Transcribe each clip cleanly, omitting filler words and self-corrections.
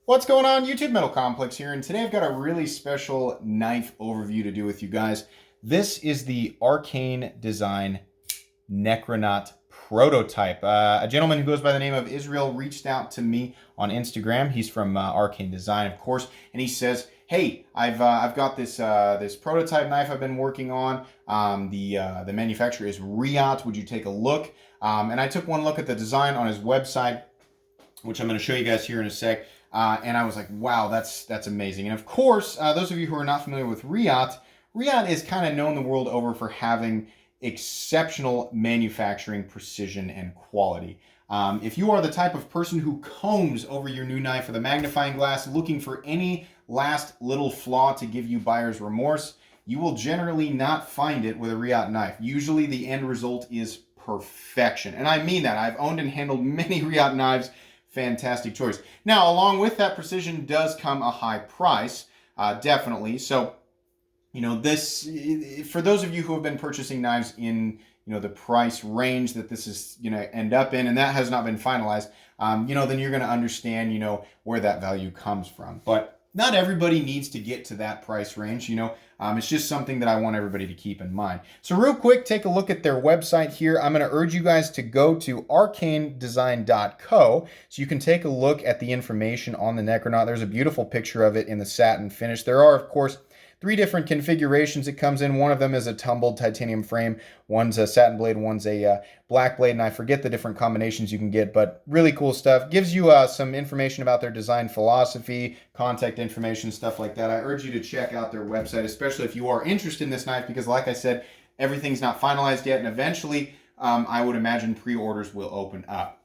What's going on, YouTube? Metal Complex here, and today I've got a really special knife overview to do with you guys. This is the Arcane design Necronaut prototype. A gentleman who goes by the name of Israel reached out to me on Instagram. He's from Arcane Design, of course, and he says, "Hey, I've got this this prototype knife I've been working on. The manufacturer is Riot. Would you take a look?" And I took one look at the design on his website, which I'm going to show you guys here in a sec. And I was like, wow, that's amazing. And of course, those of you who are not familiar with Riot is kind of known the world over for having exceptional manufacturing precision and quality. If you are the type of person who combs over your new knife with a magnifying glass looking for any last little flaw to give you buyer's remorse, you will generally not find it with a Riot knife. Usually the end result is perfection. And I mean that. I've owned and handled many Riot knives. Fantastic choice. Now, along with that precision does come a high price, definitely. So, you know, this, for those of you who have been purchasing knives in, you know, the price range that this is going to end up in, and that has not been finalized, you know, then you're going to understand, you know, where that value comes from. But not everybody needs to get to that price range, you know. It's just something that I want everybody to keep in mind. So real quick, take a look at their website here. I'm going to urge you guys to go to arcanedesign.co so you can take a look at the information on the Necronaut. There's a beautiful picture of it in the satin finish. There are, of course, 3 different configurations it comes in. One of them is a tumbled titanium frame. One's a satin blade, one's a black blade, and I forget the different combinations you can get, but really cool stuff. Gives you some information about their design philosophy, contact information, stuff like that. I urge you to check out their website, especially if you are interested in this knife, because like I said, everything's not finalized yet, and eventually I would imagine pre-orders will open up.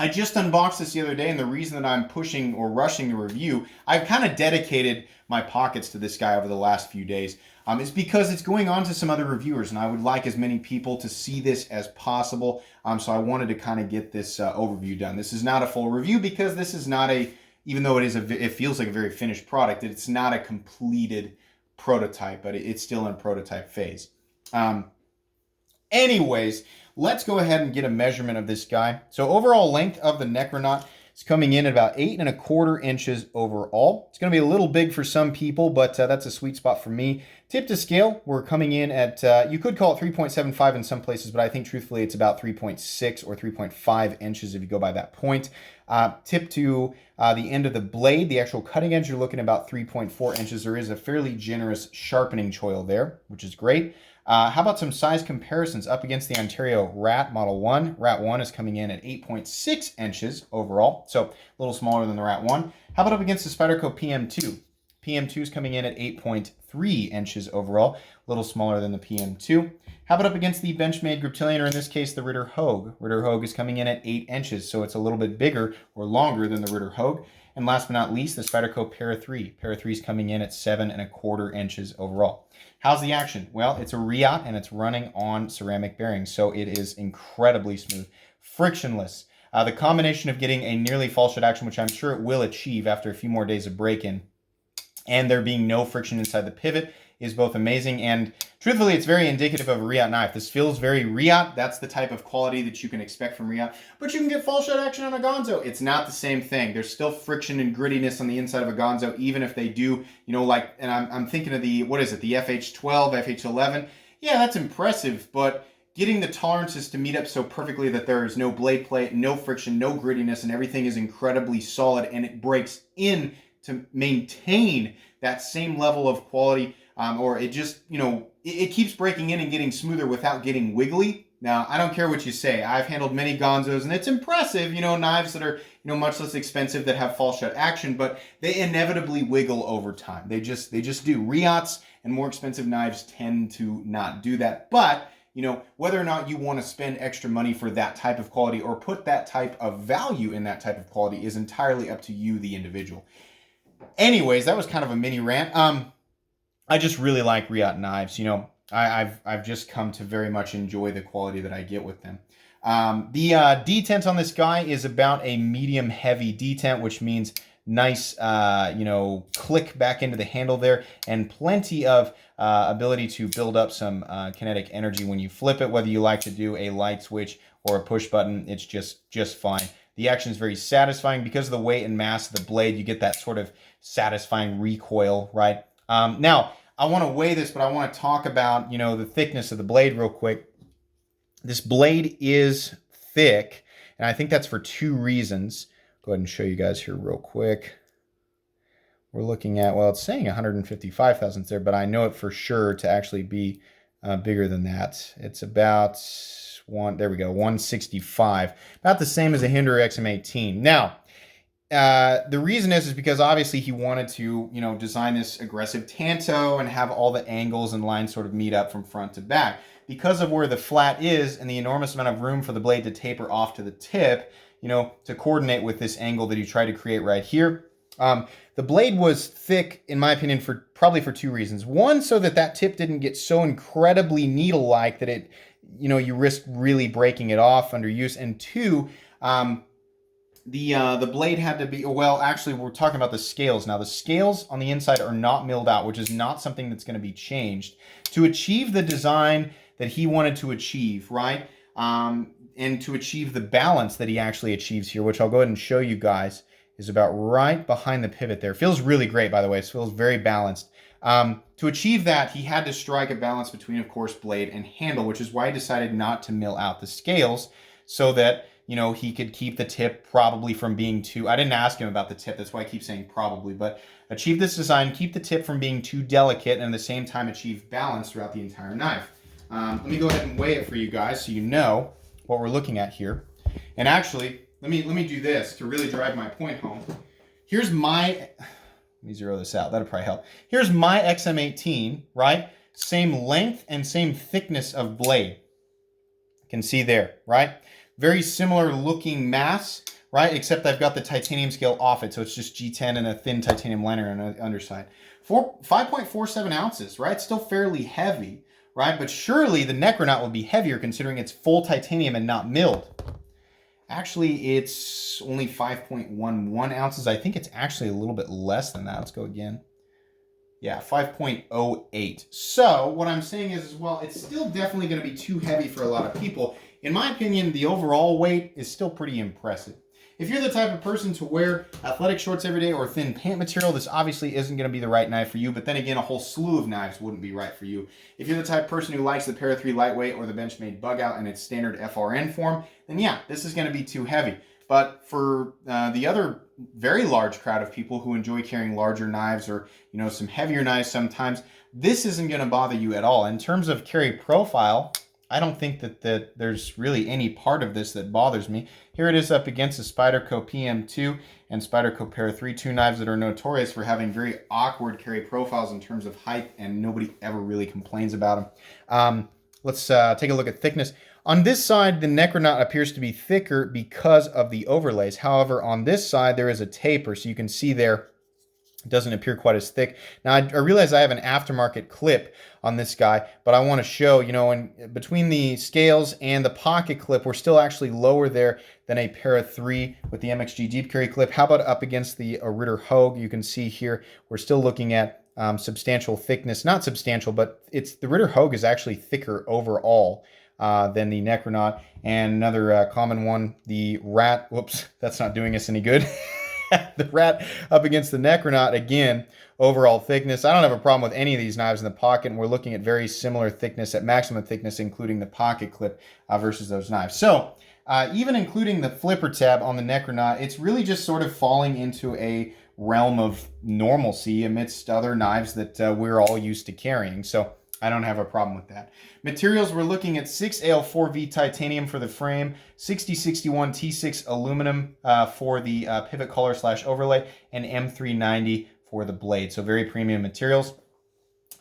I just unboxed this the other day, and the reason that I'm pushing or rushing the review, I've kind of dedicated my pockets to this guy over the last few days, is because it's going on to some other reviewers, and I would like as many people to see this as possible. So I wanted to kind of get this overview done. This is not a full review because this is not a, even though it feels like a very finished product, it's not a completed prototype, but it's still in prototype phase. Anyways, let's go ahead and get a measurement of this guy. So overall length of the Necronaut is coming in at about 8¼ inches overall. It's going to be a little big for some people, but that's a sweet spot for me. Tip to scale, we're coming in at, you could call it 3.75 in some places, but I think truthfully it's about 3.6 or 3.5 inches if you go by that point. Tip to the end of the blade, the actual cutting edge, you're looking at about 3.4 inches. There is a fairly generous sharpening choil there, which is great. How about some size comparisons up against the Ontario Rat Model 1? Rat 1 is coming in at 8.6 inches overall, so a little smaller than the Rat 1. How about up against the Spyderco PM2? PM2 is coming in at 8.3 inches overall, a little smaller than the PM2. How about up against the Benchmade Griptilian, or in this case, the Ritter Hogue? Ritter Hogue is coming in at 8 inches, so it's a little bit bigger or longer than the Ritter Hogue. And last but not least, the Spyderco Para 3. Para 3 is coming in at 7¼ inches overall. How's the action? Well, it's a Riot and it's running on ceramic bearings, so it is incredibly smooth, frictionless. The combination of getting a nearly fall shut action, which I'm sure it will achieve after a few more days of break-in, and there being no friction inside the pivot is both amazing, and truthfully, it's very indicative of a Riot knife. This feels very Riot. That's the type of quality that you can expect from Riot, but you can get fall shut action on a Gonzo. It's not the same thing. There's still friction and grittiness on the inside of a Gonzo, even if they do, you know, like, and I'm thinking of the, what is it, the FH12, FH11. Yeah, that's impressive, but getting the tolerances to meet up so perfectly that there is no blade play, no friction, no grittiness, and everything is incredibly solid, and it breaks in to maintain that same level of quality, or it just, you know, it keeps breaking in and getting smoother without getting wiggly. Now, I don't care what you say. I've handled many Gonzos, and it's impressive, you know, knives that are, you know, much less expensive that have fall shut action, but they inevitably wiggle over time. They just do. Riots and more expensive knives tend to not do that. But, you know, whether or not you want to spend extra money for that type of quality or put that type of value in that type of quality is entirely up to you, the individual. Anyways, that was kind of a mini rant. I just really like Riot knives. You know, I've just come to very much enjoy the quality that I get with them. The detent on this guy is about a medium heavy detent, which means nice, you know, click back into the handle there, and plenty of ability to build up some kinetic energy when you flip it, whether you like to do a light switch or a push button. It's just fine. The action is very satisfying. Because of the weight and mass of the blade, you get that sort of satisfying recoil, right? Now, I want to weigh this, but I want to talk about, the thickness of the blade real quick. This blade is thick, and I think that's for two reasons. Go ahead and show you guys here real quick. We're looking at, well, it's saying 155 thousandths there, but I know it for sure to actually be bigger than that. It's about there we go, 165. About the same as a Hinder XM18. Now, the reason is because obviously he wanted to, design this aggressive tanto and have all the angles and lines sort of meet up from front to back. Because of where the flat is and the enormous amount of room for the blade to taper off to the tip, to coordinate with this angle that he tried to create right here. The blade was thick, in my opinion, probably for two reasons. One, so that tip didn't get so incredibly needle-like that it, you risk really breaking it off under use. And two, the blade had to be, well, actually, we're talking about the scales now. The scales on the inside are not milled out, which is not something that's going to be changed. To achieve the design that he wanted to achieve, right? And to achieve the balance that he actually achieves here, which I'll go ahead and show you guys, is about right behind the pivot there. Feels really great, by the way. It feels very balanced. To achieve that, he had to strike a balance between, of course, blade and handle, which is why he decided not to mill out the scales so that, he could keep the tip probably from being too, I didn't ask him about the tip, that's why I keep saying probably, but achieve this design, keep the tip from being too delicate, and at the same time achieve balance throughout the entire knife. Let me go ahead and weigh it for you guys so you know what we're looking at here. And actually, let me do this to really drive my point home. Here's my, let me zero this out, that'll probably help. Here's my XM18, right? Same length and same thickness of blade. You can see there, right? Very similar looking mass, right? Except I've got the titanium scale off it, so it's just G10 and a thin titanium liner on the underside. 5.47 ounces, right? Still fairly heavy, right? But surely the Necronaut would be heavier considering it's full titanium and not milled. Actually, it's only 5.11 ounces. I think it's actually a little bit less than that. Let's go again. Yeah, 5.08. So what I'm saying is, well, it's still definitely going to be too heavy for a lot of people. In my opinion, the overall weight is still pretty impressive. If you're the type of person to wear athletic shorts every day or thin pant material, this obviously isn't going to be the right knife for you. But then again, a whole slew of knives wouldn't be right for you. If you're the type of person who likes the Para 3 lightweight or the Benchmade bug out in its standard FRN form, then yeah, this is going to be too heavy. But for the other very large crowd of people who enjoy carrying larger knives or, some heavier knives sometimes, this isn't going to bother you at all. In terms of carry profile, I don't think that there's really any part of this that bothers me. Here it is up against the Spyderco PM2 and Spyderco Para 3, two knives that are notorious for having very awkward carry profiles in terms of height, and nobody ever really complains about them. Let's take a look at thickness. On this side, the Necronaut appears to be thicker because of the overlays. However, on this side, there is a taper, so you can see there, it doesn't appear quite as thick. Now, I realize I have an aftermarket clip on this guy, but I want to show, in between the scales and the pocket clip, we're still actually lower there than a Para 3 with the MXG Deep Carry clip. How about up against the Ritter Hogue? You can see here, we're still looking at substantial thickness. Not substantial, but the Ritter Hogue is actually thicker overall than the Necronaut. And another common one, the Rat. Whoops, that's not doing us any good. The Rat up against the Necronaut, again, overall thickness. I don't have a problem with any of these knives in the pocket, and we're looking at very similar thickness at maximum thickness, including the pocket clip versus those knives. So even including the flipper tab on the Necronaut, it's really just sort of falling into a realm of normalcy amidst other knives that we're all used to carrying. So I don't have a problem with that. Materials, we're looking at 6AL4V titanium for the frame, 6061 T6 aluminum for the pivot collar / overlay, and M390 for the blade. So very premium materials.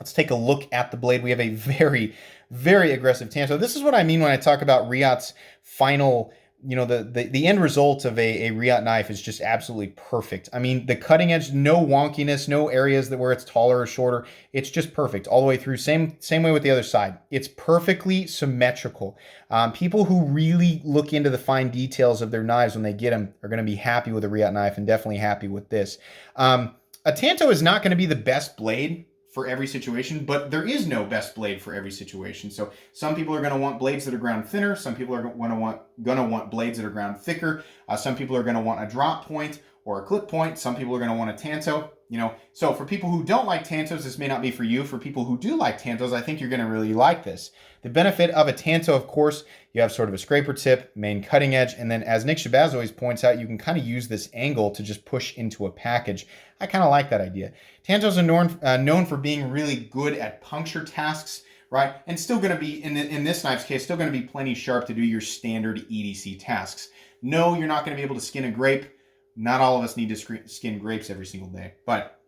Let's take a look at the blade. We have a very, very aggressive tanto. This is what I mean when I talk about Riot's final, the end result of a Riot knife is just absolutely perfect. I mean, the cutting edge, no wonkiness, no areas where it's taller or shorter. It's just perfect all the way through. Same way with the other side. It's perfectly symmetrical. People who really look into the fine details of their knives when they get them are going to be happy with a Riot knife and definitely happy with this. A tanto is not going to be the best blade for every situation, but there is no best blade for every situation. So some people are going to want blades that are ground thinner. Some people are going to want blades that are ground thicker. Some people are going to want a drop point or a clip point. Some people are going to want a tanto. So for people who don't like tantos, this may not be for you. For people who do like tantos, I think you're going to really like this. The benefit of a tanto, of course, you have sort of a scraper tip, main cutting edge, and then as Nick Shabazz always points out, you can kind of use this angle to just push into a package. I kind of like that idea. Tantos are known for being really good at puncture tasks, right? And still going to be, in this knife's case, still going to be plenty sharp to do your standard EDC tasks. No, you're not going to be able to skin a grape. Not all of us need to skin grapes every single day. But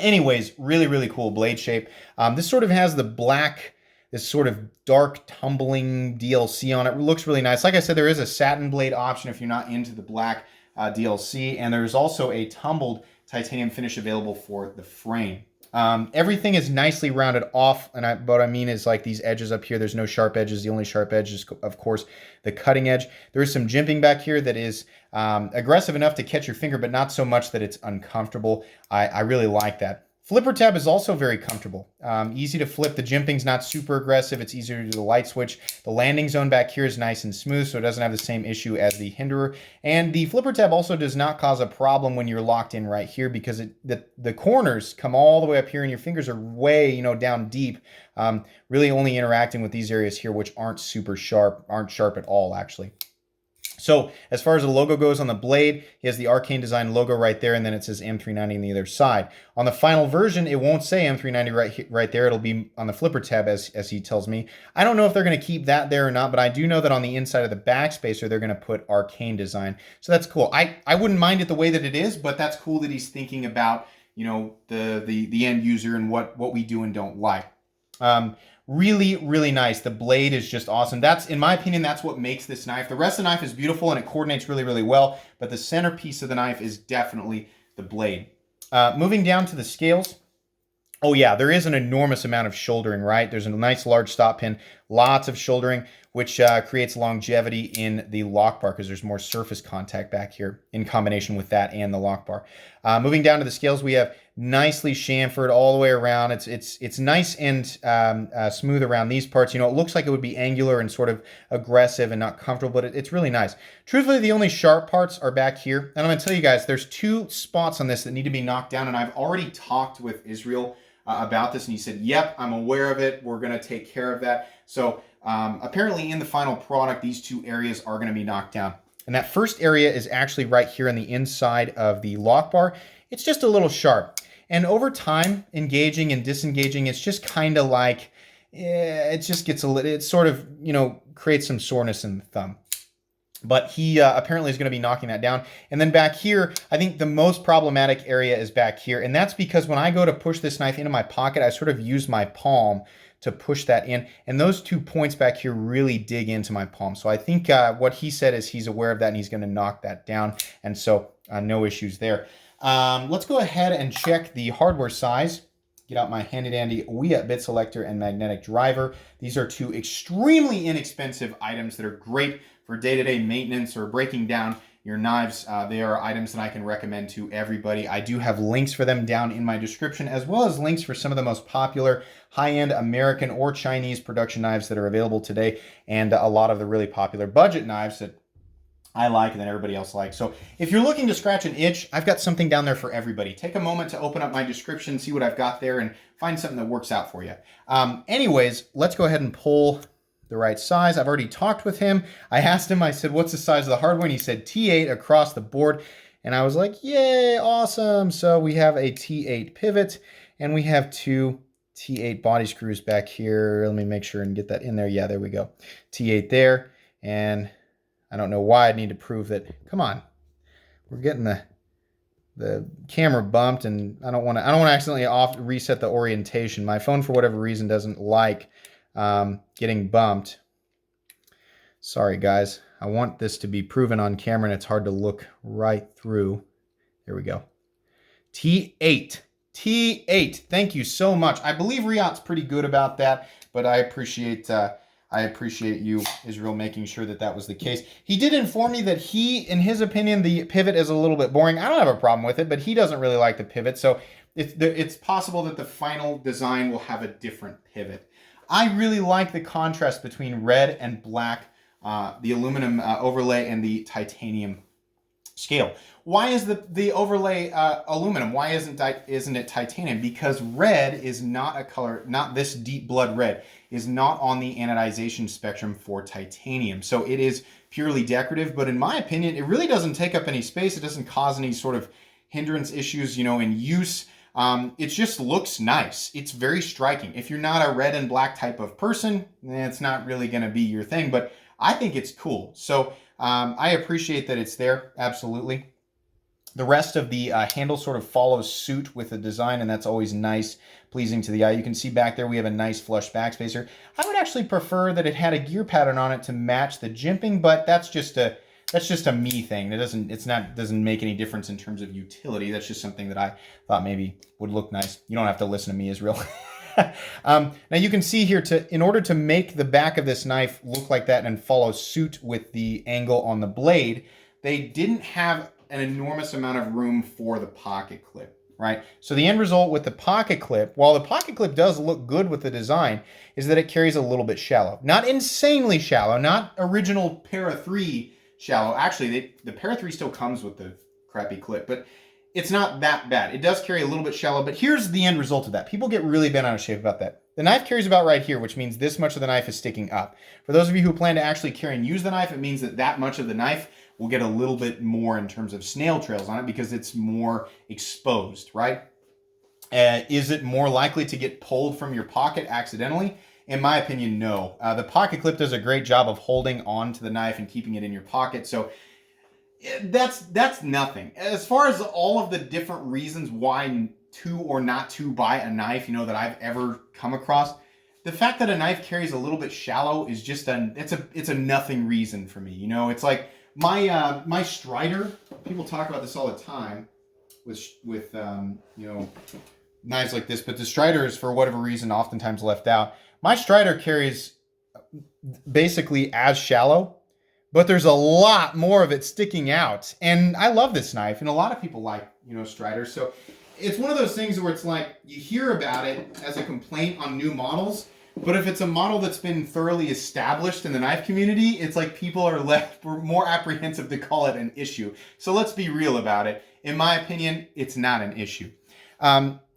anyways, really, really cool blade shape. This sort of has the black, this sort of dark tumbling DLC on it. It looks really nice. Like I said, there is a satin blade option if you're not into the black DLC. And there's also a tumbled titanium finish available for the frame. Everything is nicely rounded off, and what I mean is like these edges up here, there's no sharp edges. The only sharp edge is, of course, the cutting edge. There is some jimping back here that is aggressive enough to catch your finger, but not so much that it's uncomfortable. I really like that. Flipper tab is also very comfortable. Easy to flip. The jimping's not super aggressive. It's easier to do the light switch. The landing zone back here is nice and smooth, so it doesn't have the same issue as the hinderer. And the flipper tab also does not cause a problem when you're locked in right here because the corners come all the way up here and your fingers are way, down deep, really only interacting with these areas here, which aren't sharp at all, actually. So as far as the logo goes on the blade, he has the Arcane design logo right there, and then it says M390 on the other side. On the final version, it won't say M390 right there. It'll be on the flipper tab, as he tells me. I don't know if they're going to keep that there or not, but I do know that on the inside of the backspacer, they're going to put Arcane design. So that's cool. I wouldn't mind it the way that it is, but that's cool that he's thinking about, the end user and what we do and don't like. Really, really nice. The blade is just awesome. In my opinion, that's what makes this knife. The rest of the knife is beautiful and it coordinates really, really well, but the centerpiece of the knife is definitely the blade. Moving down to the scales. Oh yeah, there is an enormous amount of shouldering, right? There's a nice large stop pin, lots of shouldering, which creates longevity in the lock bar because there's more surface contact back here in combination with that and the lock bar. Moving down to the scales, we have nicely chamfered all the way around. It's nice and smooth around these parts. It looks like it would be angular and sort of aggressive and not comfortable, but it's really nice. Truthfully, the only sharp parts are back here. And I'm going to tell you guys, there's 2 spots on this that need to be knocked down, and I've already talked with Israel about this, and he said, yep, I'm aware of it. We're going to take care of that. So apparently in the final product, these 2 areas are going to be knocked down. And that first area is actually right here on the inside of the lock bar. It's just a little sharp. And over time, engaging and disengaging, it's just kind of like, it just gets it sort of, creates some soreness in the thumb. But he apparently is going to be knocking that down. And then back here, I think the most problematic area is back here. And that's because when I go to push this knife into my pocket, I sort of use my palm to push that in. And those 2 points back here really dig into my palm. So I think what he said is he's aware of that and he's going to knock that down. And so no issues there. Let's go ahead and check the hardware size. Get out my handy dandy Ouya bit selector and magnetic driver. These are 2 extremely inexpensive items that are great for day-to-day maintenance or breaking down your knives. They are items that I can recommend to everybody. I do have links for them down in my description, as well as links for some of the most popular high-end American or Chinese production knives that are available today, and a lot of the really popular budget knives that I like and that everybody else likes. So if you're looking to scratch an itch, I've got something down there for everybody. Take a moment to open up my description, see what I've got there, and find something that works out for you. Anyways, let's go ahead and pull the right size. I've already talked with him. I asked him, I said, what's the size of the hardware? And he said T8 across the board. And I was like, yay, awesome. So we have a T8 pivot and we have 2 T8 body screws back here. Let me make sure and get that in there. Yeah, there we go. T8 there. And I don't know why I need to prove that. Come on. We're getting the camera bumped and I don't want to accidentally reset the orientation. My phone, for whatever reason, doesn't like getting bumped. Sorry guys, I want this to be proven on camera and it's hard to look right through. There we go. T8. Thank you so much. I believe Riyad's pretty good about that, but I appreciate I appreciate you, Israel, making sure that that was the case. He did inform me that in his opinion, the pivot is a little bit boring. I don't have a problem with it, but he doesn't really like the pivot. So it's possible that the final design will have a different pivot. I really like the contrast between red and black, the aluminum overlay and the titanium scale. Why is the overlay aluminum? Why isn't it titanium? Because red is not a color, not this deep blood red, is not on the anodization spectrum for titanium. So it is purely decorative, but in my opinion, it really doesn't take up any space. It doesn't cause any sort of hindrance issues, in use. It just looks nice. It's very striking. If you're not a red and black type of person, it's not really going to be your thing, but I think it's cool. So I appreciate that it's there, absolutely. The rest of the handle sort of follows suit with the design, and that's always nice, pleasing to the eye. You can see back there we have a nice flush backspacer. I would actually prefer that it had a gear pattern on it to match the jimping, but that's just a me thing. It doesn't make any difference in terms of utility. That's just something that I thought maybe would look nice. You don't have to listen to me, Israel. Now you can see here, in order to make the back of this knife look like that and follow suit with the angle on the blade, they didn't have an enormous amount of room for the pocket clip, right? So the end result with the pocket clip, while the pocket clip does look good with the design, is that it carries a little bit shallow. Not insanely shallow, not original Para 3 shallow. Actually, the Para 3 still comes with the crappy clip, but it's not that bad. It does carry a little bit shallow, but here's the end result of that. People get really bent out of shape about that. The knife carries about right here, which means this much of the knife is sticking up. For those of you who plan to actually carry and use the knife, it means that much of the knife will get a little bit more in terms of snail trails on it because it's more exposed, right? Is it more likely to get pulled from your pocket accidentally? In my opinion, no. The pocket clip does a great job of holding on to the knife and keeping it in your pocket. So that's nothing. As far as all of the different reasons why to or not to buy a knife, that I've ever come across, the fact that a knife carries a little bit shallow is just it's a nothing reason for me. It's like my Strider. People talk about this all the time with knives like this, but the Strider is for whatever reason oftentimes left out. My Strider carries basically as shallow, but there's a lot more of it sticking out. And I love this knife, and a lot of people like, Striders. So it's one of those things where it's like you hear about it as a complaint on new models, but if it's a model that's been thoroughly established in the knife community, it's like people are more apprehensive to call it an issue. So let's be real about it. In my opinion, it's not an issue.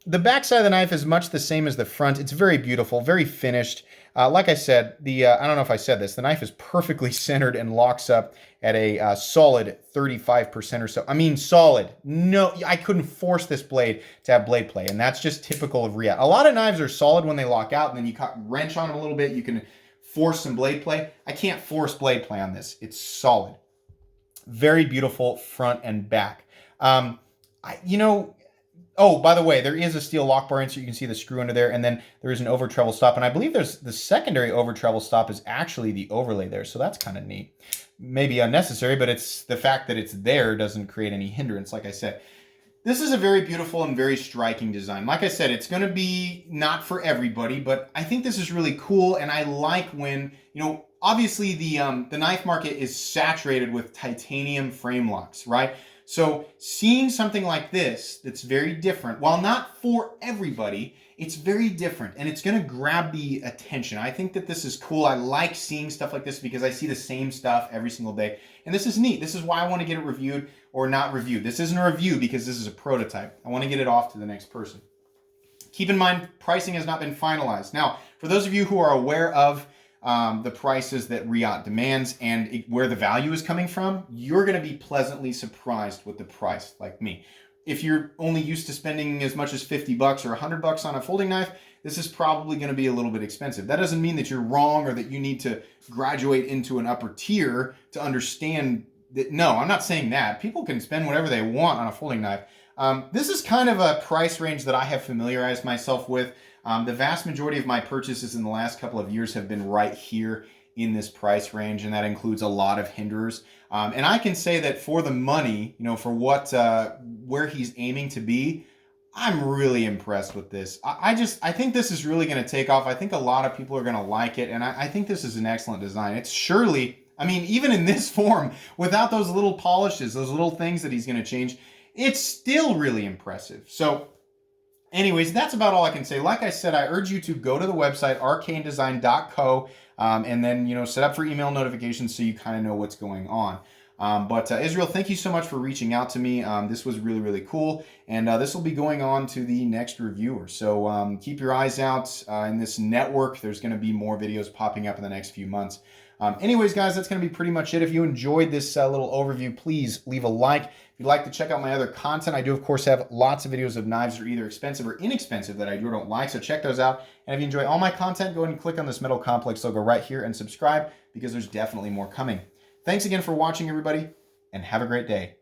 The back side of the knife is much the same as the front. It's very beautiful, very finished. Like I said, I don't know if I said this, the knife is perfectly centered and locks up at a solid 35% or so. I mean, solid. No, I couldn't force this blade to have blade play, and that's just typical of Riyadh. A lot of knives are solid when they lock out, and then you wrench on them a little bit. You can force some blade play. I can't force blade play on this. It's solid. Very beautiful front and back. Oh, by the way, there is a steel lock bar insert. You can see the screw under there, and then there is an over treble stop. And I believe there's the secondary over treble stop is actually the overlay there, so that's kind of neat. Maybe unnecessary, but it's the fact that it's there doesn't create any hindrance, like I said. This is a very beautiful and very striking design. Like I said, it's going to be not for everybody, but I think this is really cool, and I like when, obviously the knife market is saturated with titanium frame locks, right? So seeing something like this that's very different, while not for everybody, it's very different and it's going to grab the attention. I think that this is cool. I like seeing stuff like this because I see the same stuff every single day. And this is neat. This is why I want to get it reviewed or not reviewed. This isn't a review because this is a prototype. I want to get it off to the next person. Keep in mind, pricing has not been finalized. Now, for those of you who are aware of the prices that Riyadh demands and where the value is coming from, you're going to be pleasantly surprised with the price, like me. If you're only used to spending as much as 50 bucks or 100 bucks on a folding knife, this is probably going to be a little bit expensive. That doesn't mean that you're wrong or that you need to graduate into an upper tier to understand that. No, I'm not saying that. People can spend whatever they want on a folding knife. This is kind of a price range that I have familiarized myself with. The vast majority of my purchases in the last couple of years have been right here in this price range, and that includes a lot of hinderers. And I can say that for the money, for what where he's aiming to be, I'm really impressed with this. I think this is really going to take off. I think a lot of people are going to like it, and I think this is an excellent design. It's surely, I mean, even in this form, without those little polishes, those little things that he's going to change, it's still really impressive. So anyways, that's about all I can say. Like I said, I urge you to go to the website, arcanedesign.co, and then, set up for email notifications so you kind of know what's going on. But Israel, thank you so much for reaching out to me. This was really, really cool. And this will be going on to the next reviewer. So keep your eyes out in this network. There's going to be more videos popping up in the next few months. Anyways, guys, that's going to be pretty much it. If you enjoyed this little overview, please leave a like. If you'd like to check out my other content, I do, of course, have lots of videos of knives that are either expensive or inexpensive that I do or don't like, so check those out. And if you enjoy all my content, go ahead and click on this Metal Complex logo right here and subscribe, because there's definitely more coming. Thanks again for watching, everybody, and have a great day.